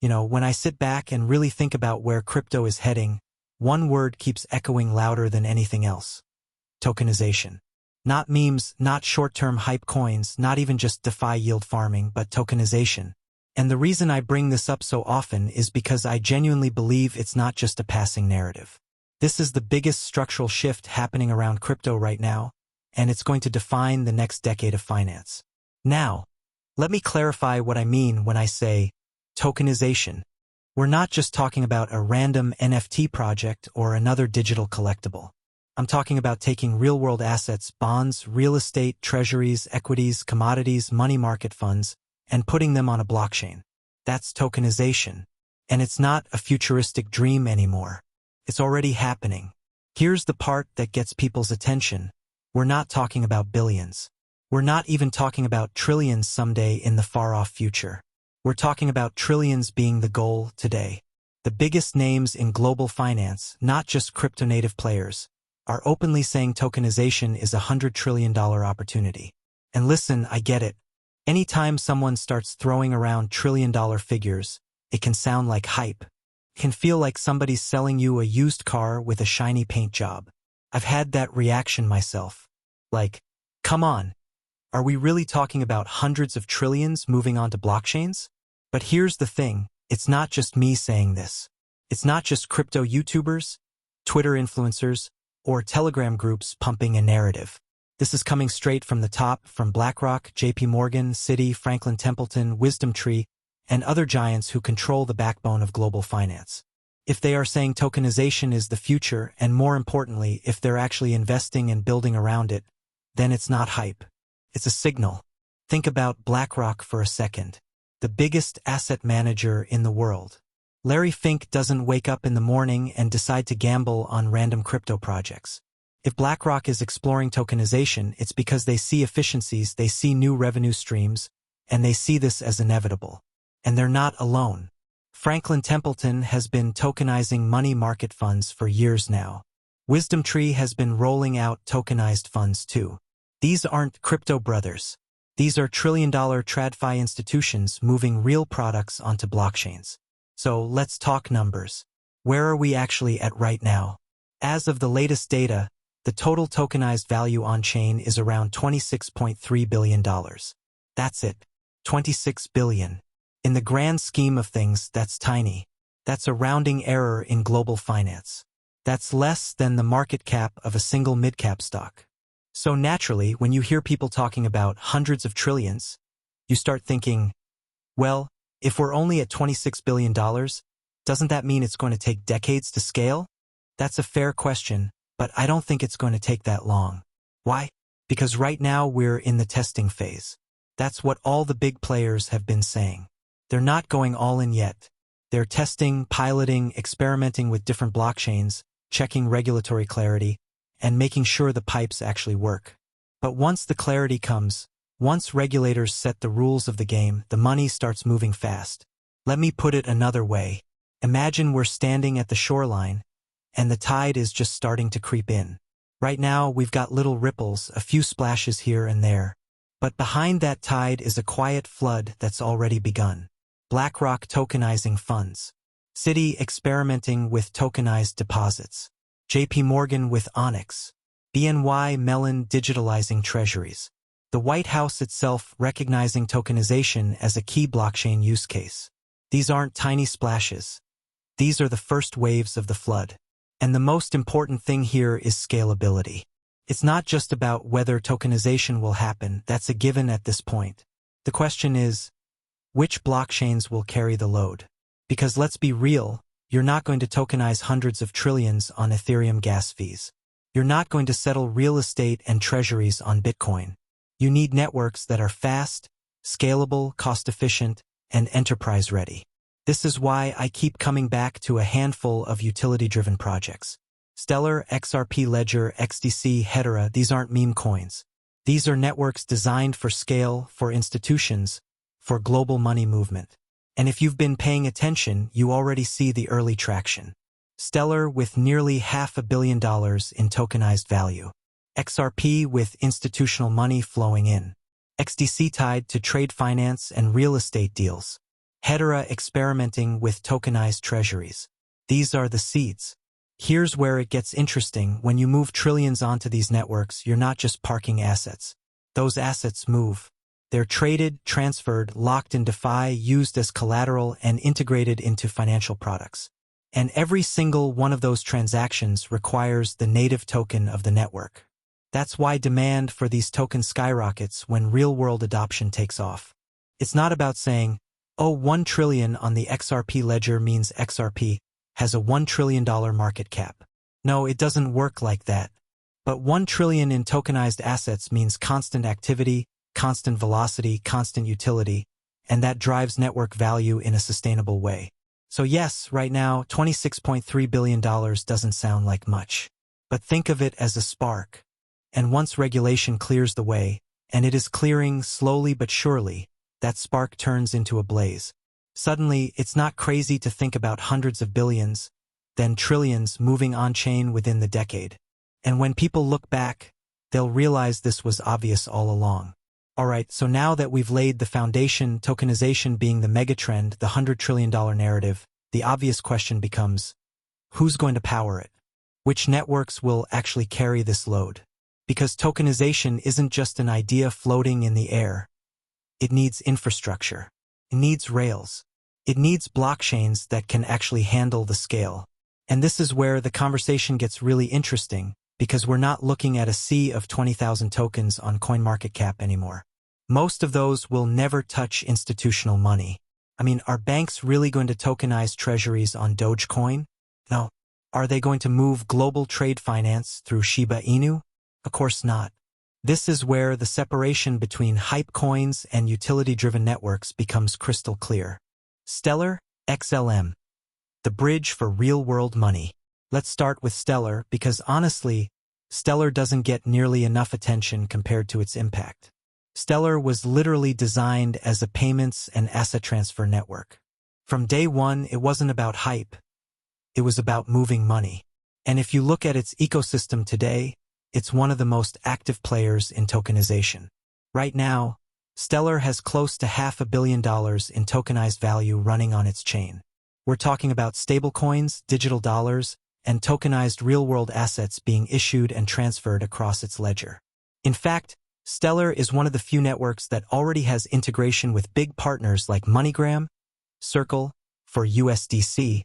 When I sit back and really think about where crypto is heading, one word keeps echoing louder than anything else. Tokenization. Not memes, not short-term hype coins, not even just DeFi yield farming, but tokenization. And the reason I bring this up so often is because I genuinely believe it's not just a passing narrative. This is the biggest structural shift happening around crypto right now, and it's going to define the next decade of finance. Now, let me clarify what I mean when I say tokenization. We're not just talking about a random NFT project or another digital collectible. I'm talking about taking real-world assets, bonds, real estate, treasuries, equities, commodities, money market funds, and putting them on a blockchain. That's tokenization. And it's not a futuristic dream anymore. It's already happening. Here's the part that gets people's attention. We're not talking about billions. We're not even talking about trillions someday in the far-off future. We're talking about trillions being the goal today. The biggest names in global finance, not just crypto-native players, are openly saying tokenization is a $100 trillion opportunity. And listen, I get it. Anytime someone starts throwing around trillion-dollar figures, it can sound like hype. It can feel like somebody's selling you a used car with a shiny paint job. I've had that reaction myself. Like, come on. Are we really talking about hundreds of trillions moving onto blockchains? But here's the thing, it's not just me saying this. It's not just crypto YouTubers, Twitter influencers, or Telegram groups pumping a narrative. This is coming straight from the top, from BlackRock, JP Morgan, Citi, Franklin Templeton, WisdomTree, and other giants who control the backbone of global finance. If they are saying tokenization is the future, and more importantly, if they're actually investing and building around it, then it's not hype. It's a signal. Think about BlackRock for a second. The biggest asset manager in the world. Larry Fink doesn't wake up in the morning and decide to gamble on random crypto projects. If BlackRock is exploring tokenization, it's because they see efficiencies, they see new revenue streams, and they see this as inevitable. And they're not alone. Franklin Templeton has been tokenizing money market funds for years now. WisdomTree has been rolling out tokenized funds too. These aren't crypto brothers. These are trillion-dollar TradFi institutions moving real products onto blockchains. So let's talk numbers. Where are we actually at right now? As of the latest data, the total tokenized value on-chain is around $26.3 billion. That's it. $26 billion. In the grand scheme of things, that's tiny. That's a rounding error in global finance. That's less than the market cap of a single mid-cap stock. So naturally, when you hear people talking about hundreds of trillions, you start thinking, well, if we're only at $26 billion, doesn't that mean it's going to take decades to scale? That's a fair question, but I don't think it's going to take that long. Why? Because right now we're in the testing phase. That's what all the big players have been saying. They're not going all in yet. They're testing, piloting, experimenting with different blockchains, checking regulatory clarity, and making sure the pipes actually work. But once the clarity comes, once regulators set the rules of the game, the money starts moving fast. Let me put it another way. Imagine we're standing at the shoreline, and the tide is just starting to creep in. Right now, we've got little ripples, a few splashes here and there. But behind that tide is a quiet flood that's already begun. BlackRock tokenizing funds. Citi experimenting with tokenized deposits. JP Morgan with Onyx. BNY Mellon digitalizing treasuries. The White House itself recognizing tokenization as a key blockchain use case. These aren't tiny splashes. These are the first waves of the flood. And the most important thing here is scalability. It's not just about whether tokenization will happen, that's a given at this point. The question is, which blockchains will carry the load? Because let's be real, you're not going to tokenize hundreds of trillions on Ethereum gas fees. You're not going to settle real estate and treasuries on Bitcoin. You need networks that are fast, scalable, cost-efficient, and enterprise-ready. This is why I keep coming back to a handful of utility-driven projects. Stellar XRP Ledger XDC Hedera, these aren't meme coins. These are networks designed for scale, for institutions, for global money movement. And if you've been paying attention, you already see the early traction. Stellar with nearly $500 million in tokenized value. XRP with institutional money flowing in. XDC tied to trade finance and real estate deals. Hedera experimenting with tokenized treasuries. These are the seeds. Here's where it gets interesting. When you move trillions onto these networks, you're not just parking assets. Those assets move. They're traded, transferred, locked in DeFi, used as collateral, and integrated into financial products. And every single one of those transactions requires the native token of the network. That's why demand for these tokens skyrockets when real-world adoption takes off. It's not about saying, oh, 1 trillion on the XRP ledger means XRP has a $1 trillion market cap. No, it doesn't work like that. But 1 trillion in tokenized assets means constant activity, constant velocity, constant utility, and that drives network value in a sustainable way. So yes, right now, $26.3 billion doesn't sound like much. But think of it as a spark. And once regulation clears the way, and it is clearing slowly but surely, that spark turns into a blaze. Suddenly, it's not crazy to think about hundreds of billions, then trillions moving on-chain within the decade. And when people look back, they'll realize this was obvious all along. Alright, so now that we've laid the foundation, tokenization being the megatrend, the $100 trillion narrative, the obvious question becomes, who's going to power it? Which networks will actually carry this load? Because tokenization isn't just an idea floating in the air. It needs infrastructure. It needs rails. It needs blockchains that can actually handle the scale. And this is where the conversation gets really interesting, because we're not looking at a sea of 20,000 tokens on CoinMarketCap anymore. Most of those will never touch institutional money. I mean, are banks really going to tokenize treasuries on Dogecoin? No. Are they going to move global trade finance through Shiba Inu? Of course not. This is where the separation between hype coins and utility-driven networks becomes crystal clear. Stellar XLM. The bridge for real-world money. Let's start with Stellar because honestly, Stellar doesn't get nearly enough attention compared to its impact. Stellar was literally designed as a payments and asset transfer network. From day one, it wasn't about hype. It was about moving money. And if you look at its ecosystem today, it's one of the most active players in tokenization. Right now, Stellar has close to $500 million in tokenized value running on its chain. We're talking about stablecoins, digital dollars, and tokenized real-world assets being issued and transferred across its ledger. In fact, Stellar is one of the few networks that already has integration with big partners like MoneyGram, Circle for USDC,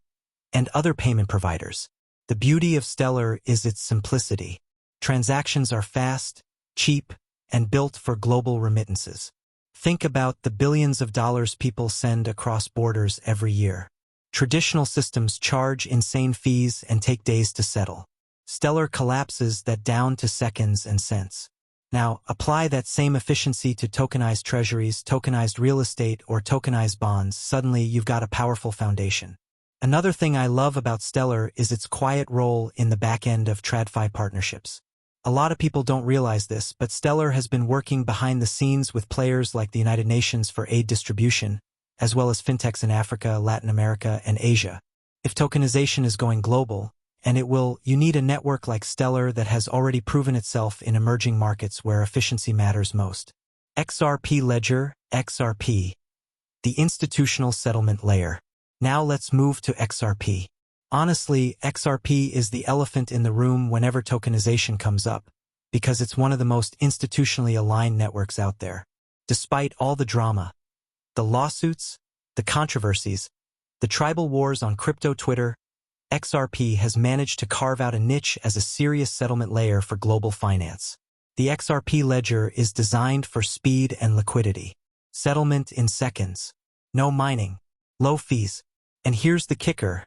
and other payment providers. The beauty of Stellar is its simplicity. Transactions are fast, cheap, and built for global remittances. Think about the billions of dollars people send across borders every year. Traditional systems charge insane fees and take days to settle. Stellar collapses that down to seconds and cents. Now, apply that same efficiency to tokenized treasuries, tokenized real estate, or tokenized bonds. Suddenly, you've got a powerful foundation. Another thing I love about Stellar is its quiet role in the back end of TradFi partnerships. A lot of people don't realize this, but Stellar has been working behind the scenes with players like the United Nations for aid distribution, as well as fintechs in Africa, Latin America, and Asia. If tokenization is going global, and it will, you need a network like Stellar that has already proven itself in emerging markets where efficiency matters most. XRP Ledger, XRP. The institutional settlement layer. Now let's move to XRP. Honestly, XRP is the elephant in the room whenever tokenization comes up, because it's one of the most institutionally aligned networks out there. Despite all the drama, the lawsuits, the controversies, the tribal wars on crypto Twitter, XRP has managed to carve out a niche as a serious settlement layer for global finance. The XRP ledger is designed for speed and liquidity. Settlement in seconds. No mining. Low fees. And here's the kicker.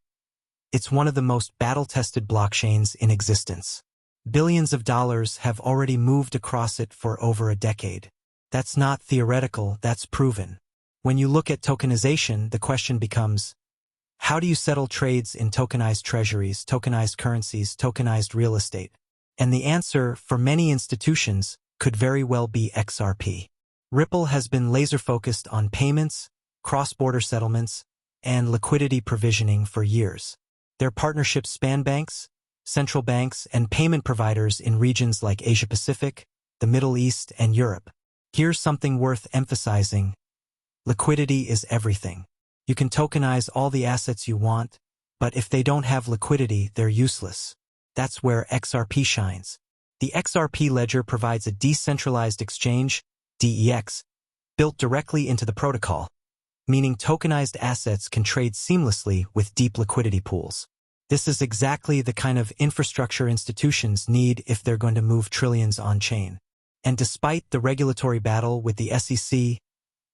It's one of the most battle-tested blockchains in existence. Billions of dollars have already moved across it for over a decade. That's not theoretical, that's proven. When you look at tokenization, the question becomes, how do you settle trades in tokenized treasuries, tokenized currencies, tokenized real estate? And the answer, for many institutions, could very well be XRP. Ripple has been laser-focused on payments, cross-border settlements, and liquidity provisioning for years. Their partnerships span banks, central banks, and payment providers in regions like Asia-Pacific, the Middle East, and Europe. Here's something worth emphasizing. Liquidity is everything. You can tokenize all the assets you want, but if they don't have liquidity, they're useless. That's where XRP shines. The XRP ledger provides a decentralized exchange, DEX, built directly into the protocol, meaning tokenized assets can trade seamlessly with deep liquidity pools. This is exactly the kind of infrastructure institutions need if they're going to move trillions on-chain. And despite the regulatory battle with the SEC,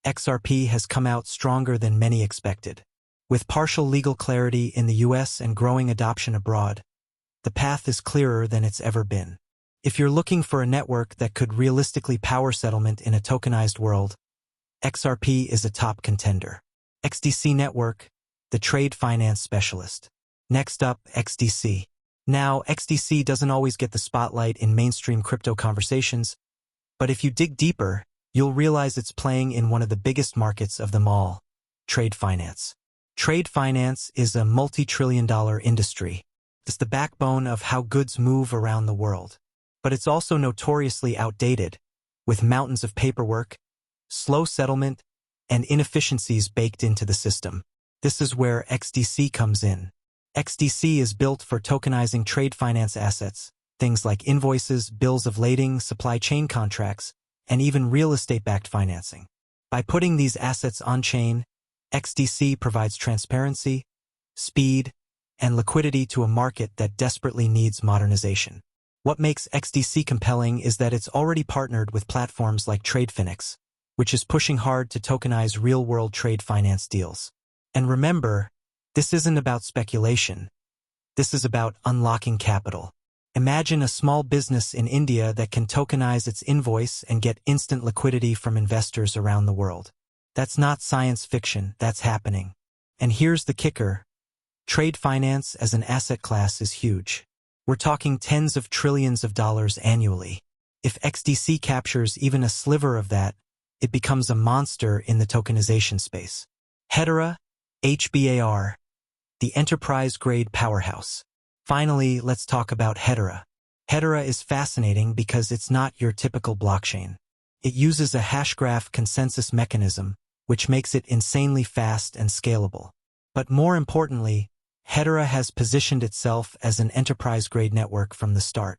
XRP has come out stronger than many expected. With partial legal clarity in the US and growing adoption abroad, the path is clearer than it's ever been. If you're looking for a network that could realistically power settlement in a tokenized world, XRP is a top contender. XDC Network, the trade finance specialist. Next up, XDC. Now, XDC doesn't always get the spotlight in mainstream crypto conversations, but if you dig deeper, you'll realize it's playing in one of the biggest markets of them all, trade finance. Trade finance is a multi-trillion-dollar industry. It's the backbone of how goods move around the world. But it's also notoriously outdated, with mountains of paperwork, slow settlement, and inefficiencies baked into the system. This is where XDC comes in. XDC is built for tokenizing trade finance assets, things like invoices, bills of lading, supply chain contracts, and even real estate-backed financing. By putting these assets on-chain, XDC provides transparency, speed, and liquidity to a market that desperately needs modernization. What makes XDC compelling is that it's already partnered with platforms like TradeFinix, which is pushing hard to tokenize real-world trade finance deals. And remember, this isn't about speculation. This is about unlocking capital. Imagine a small business in India that can tokenize its invoice and get instant liquidity from investors around the world. That's not science fiction, that's happening. And here's the kicker. Trade finance as an asset class is huge. We're talking tens of trillions of dollars annually. If XDC captures even a sliver of that, it becomes a monster in the tokenization space. Hedera HBAR, the enterprise-grade powerhouse. Finally, let's talk about Hedera. Hedera is fascinating because it's not your typical blockchain. It uses a hashgraph consensus mechanism, which makes it insanely fast and scalable. But more importantly, Hedera has positioned itself as an enterprise-grade network from the start.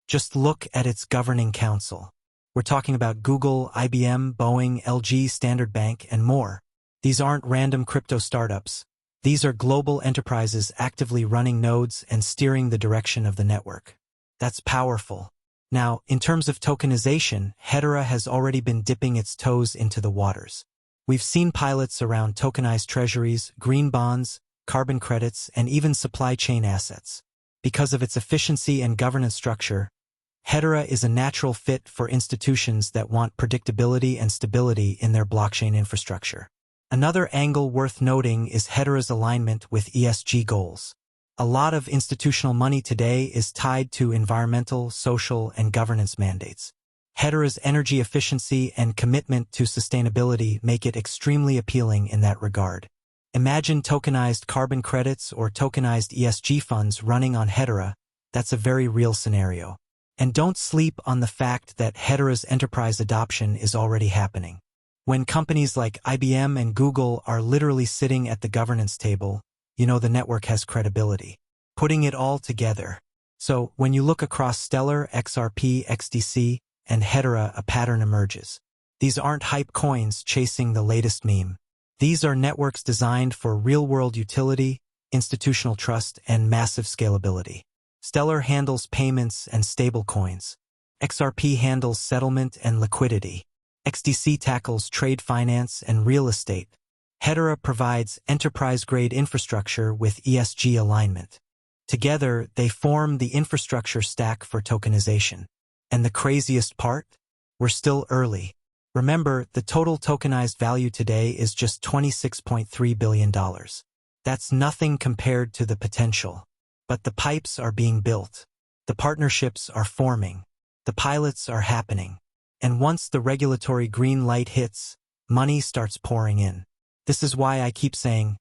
Just look at its governing council. We're talking about Google, IBM, Boeing, LG, Standard Bank, and more. These aren't random crypto startups. These are global enterprises actively running nodes and steering the direction of the network. That's powerful. Now, in terms of tokenization, Hedera has already been dipping its toes into the waters. We've seen pilots around tokenized treasuries, green bonds, carbon credits, and even supply chain assets. Because of its efficiency and governance structure, Hedera is a natural fit for institutions that want predictability and stability in their blockchain infrastructure. Another angle worth noting is Hedera's alignment with ESG goals. A lot of institutional money today is tied to environmental, social, and governance mandates. Hedera's energy efficiency and commitment to sustainability make it extremely appealing in that regard. Imagine tokenized carbon credits or tokenized ESG funds running on Hedera. That's a very real scenario. And don't sleep on the fact that Hedera's enterprise adoption is already happening. When companies like IBM and Google are literally sitting at the governance table, you know the network has credibility. Putting it all together. So, when you look across Stellar, XRP, XDC, and Hedera, a pattern emerges. These aren't hype coins chasing the latest meme. These are networks designed for real-world utility, institutional trust, and massive scalability. Stellar handles payments and stablecoins. XRP handles settlement and liquidity. XDC tackles trade finance and real estate. Hedera provides enterprise-grade infrastructure with ESG alignment. Together, they form the infrastructure stack for tokenization. And the craziest part? We're still early. Remember, the total tokenized value today is just $26.3 billion. That's nothing compared to the potential. But the pipes are being built. The partnerships are forming. The pilots are happening. And once the regulatory green light hits, money starts pouring in. This is why I keep saying,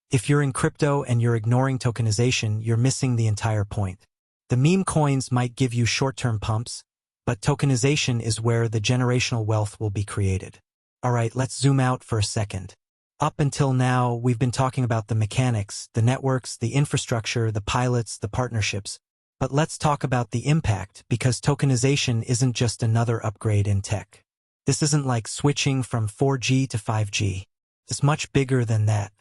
if you're in crypto and you're ignoring tokenization, you're missing the entire point. The meme coins might give you short-term pumps, but tokenization is where the generational wealth will be created. Alright, let's zoom out for a second. Up until now, we've been talking about the mechanics, the networks, the infrastructure, the pilots, the partnerships. But let's talk about the impact, because tokenization isn't just another upgrade in tech. This isn't like switching from 4G to 5G. It's much bigger than that.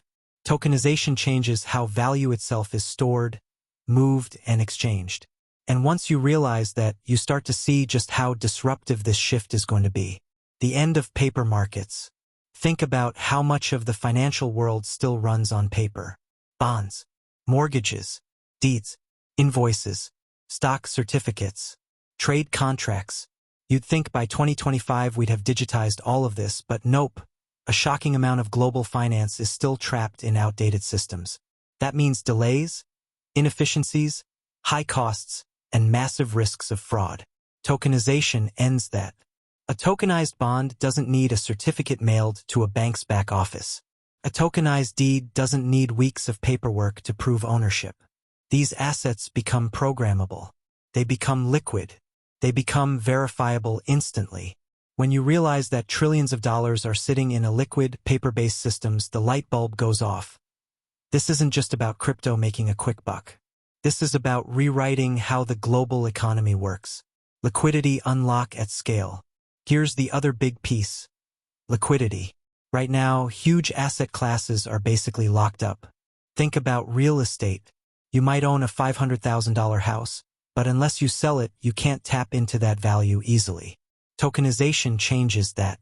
Tokenization changes how value itself is stored, moved, and exchanged. And once you realize that, you start to see just how disruptive this shift is going to be. The end of paper markets. Think about how much of the financial world still runs on paper. Bonds, mortgages, deeds, invoices, stock certificates, trade contracts. You'd think by 2025 we'd have digitized all of this, but nope. A shocking amount of global finance is still trapped in outdated systems. That means delays, inefficiencies, high costs, and massive risks of fraud. Tokenization ends that. A tokenized bond doesn't need a certificate mailed to a bank's back office. A tokenized deed doesn't need weeks of paperwork to prove ownership. These assets become programmable. They become liquid. They become verifiable instantly. When you realize that trillions of dollars are sitting in a liquid, paper-based systems, the light bulb goes off. This isn't just about crypto making a quick buck. This is about rewriting how the global economy works. Liquidity unlock at scale. Here's the other big piece. Liquidity. Right now, huge asset classes are basically locked up. Think about real estate. You might own a $500,000 house, but unless you sell it, you can't tap into that value easily. Tokenization changes that.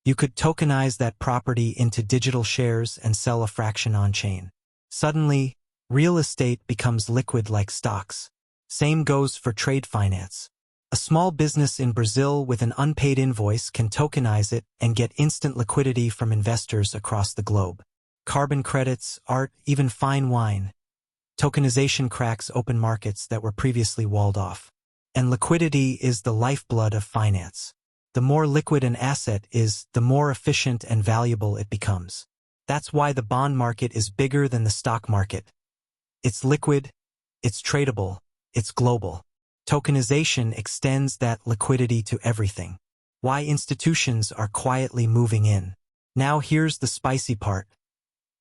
You could tokenize that property into digital shares and sell a fraction on-chain. Suddenly, real estate becomes liquid like stocks. Same goes for trade finance. A small business in Brazil with an unpaid invoice can tokenize it and get instant liquidity from investors across the globe. Carbon credits, art, even fine wine. Tokenization cracks open markets that were previously walled off. And liquidity is the lifeblood of finance. The more liquid an asset is, the more efficient and valuable it becomes. That's why the bond market is bigger than the stock market. It's liquid, it's tradable, it's global. Tokenization extends that liquidity to everything. Why institutions are quietly moving in. Now here's the spicy part.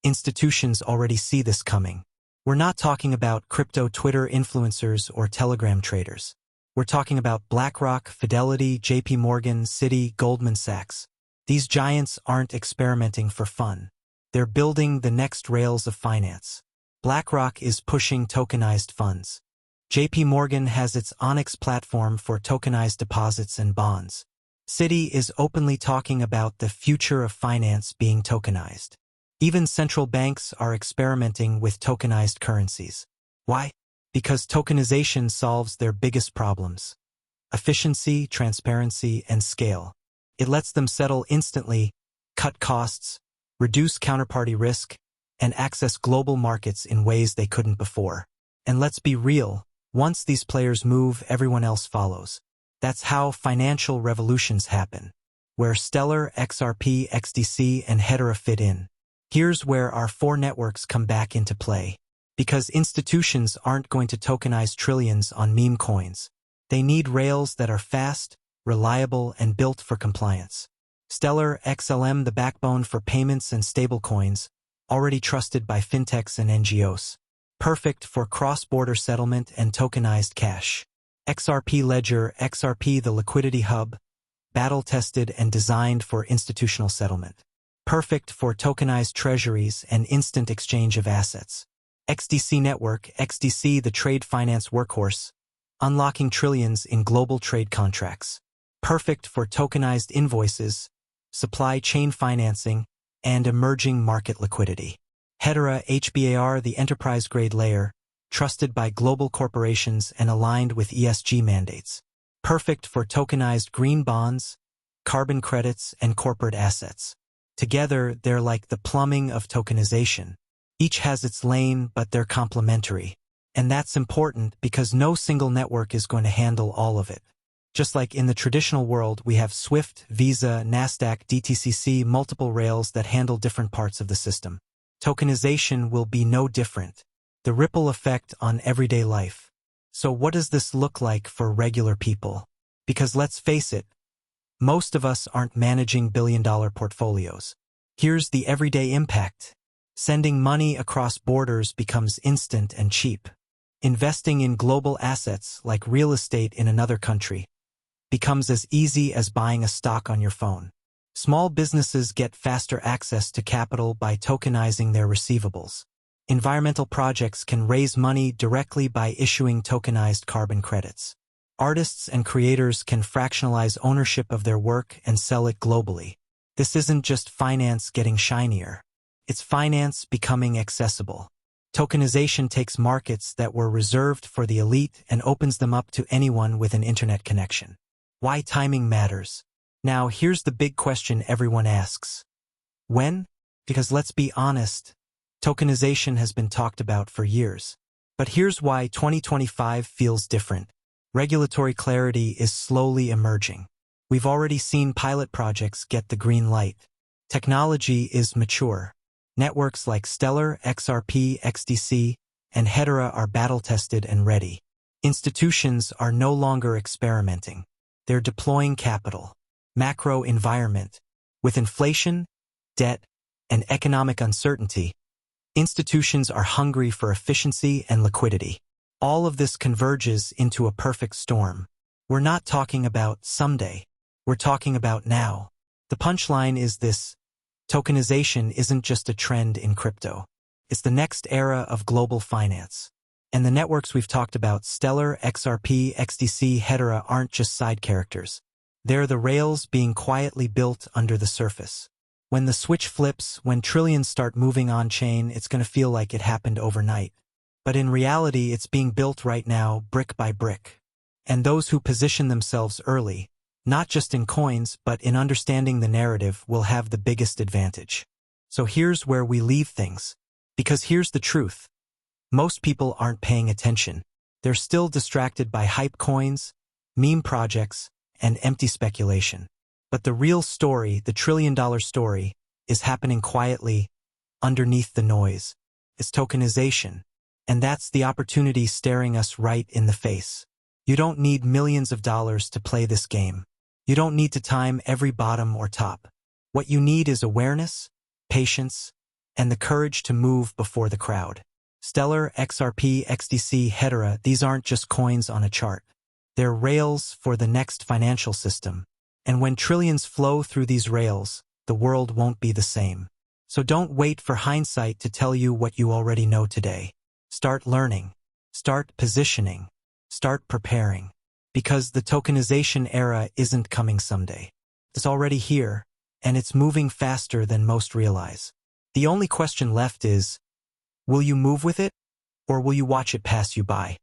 Institutions already see this coming. We're not talking about crypto Twitter influencers or Telegram traders. We're talking about BlackRock, Fidelity, JP Morgan, Citi, Goldman Sachs. These giants aren't experimenting for fun. They're building the next rails of finance. BlackRock is pushing tokenized funds. JP Morgan has its Onyx platform for tokenized deposits and bonds. Citi is openly talking about the future of finance being tokenized. Even central banks are experimenting with tokenized currencies. Why? Because tokenization solves their biggest problems: efficiency, transparency, and scale. It lets them settle instantly, cut costs, reduce counterparty risk, and access global markets in ways they couldn't before. And let's be real. Once these players move, everyone else follows. That's how financial revolutions happen, where Stellar, XRP, XDC, and Hedera fit in. Here's where our four networks come back into play. Because institutions aren't going to tokenize trillions on meme coins. They need rails that are fast, reliable, and built for compliance. Stellar XLM, the backbone for payments and stablecoins, already trusted by fintechs and NGOs. Perfect for cross-border settlement and tokenized cash. XRP Ledger, XRP the liquidity hub, battle-tested and designed for institutional settlement. Perfect for tokenized treasuries and instant exchange of assets. XDC Network, XDC the trade finance workhorse, unlocking trillions in global trade contracts. Perfect for tokenized invoices, supply chain financing, and emerging market liquidity. Hedera HBAR, the enterprise-grade layer, trusted by global corporations and aligned with ESG mandates. Perfect for tokenized green bonds, carbon credits, and corporate assets. Together, they're like the plumbing of tokenization. Each has its lane, but they're complementary. And that's important because no single network is going to handle all of it. Just like in the traditional world, we have SWIFT, Visa, Nasdaq, DTCC, multiple rails that handle different parts of the system. Tokenization will be no different. The ripple effect on everyday life. So what does this look like for regular people? Because let's face it, most of us aren't managing billion-dollar portfolios. Here's the everyday impact. Sending money across borders becomes instant and cheap. Investing in global assets like real estate in another country becomes as easy as buying a stock on your phone. Small businesses get faster access to capital by tokenizing their receivables. Environmental projects can raise money directly by issuing tokenized carbon credits. Artists and creators can fractionalize ownership of their work and sell it globally. This isn't just finance getting shinier. It's finance becoming accessible. Tokenization takes markets that were reserved for the elite and opens them up to anyone with an internet connection. Why timing matters. Now, here's the big question everyone asks. When? Because let's be honest, tokenization has been talked about for years. But here's why 2025 feels different. Regulatory clarity is slowly emerging. We've already seen pilot projects get the green light. Technology is mature. Networks like Stellar XRP XDC and Hedera are battle-tested and ready. Institutions are no longer experimenting. They're deploying capital. Macro environment. With inflation, debt, and economic uncertainty, institutions are hungry for efficiency and liquidity. All of this converges into a perfect storm. We're not talking about someday. We're talking about now. The punchline is this: tokenization isn't just a trend in crypto. It's the next era of global finance. And the networks we've talked about, Stellar, XRP, XDC, Hedera, aren't just side characters. They're the rails being quietly built under the surface. When the switch flips, when trillions start moving on-chain, it's going to feel like it happened overnight. But in reality, it's being built right now, brick by brick. And those who position themselves early, not just in coins, but in understanding the narrative, will have the biggest advantage. So here's where we leave things. Because here's the truth. Most people aren't paying attention. They're still distracted by hype coins, meme projects, and empty speculation. But the real story, the trillion-dollar story, is happening quietly, underneath the noise. It's tokenization. And that's the opportunity staring us right in the face. You don't need millions of dollars to play this game. You don't need to time every bottom or top. What you need is awareness, patience, and the courage to move before the crowd. Stellar, XRP, XDC, Hedera, these aren't just coins on a chart. They're rails for the next financial system. And when trillions flow through these rails, the world won't be the same. So don't wait for hindsight to tell you what you already know today. Start learning. Start positioning. Start preparing. Because the tokenization era isn't coming someday. It's already here, and it's moving faster than most realize. The only question left is, will you move with it, or will you watch it pass you by?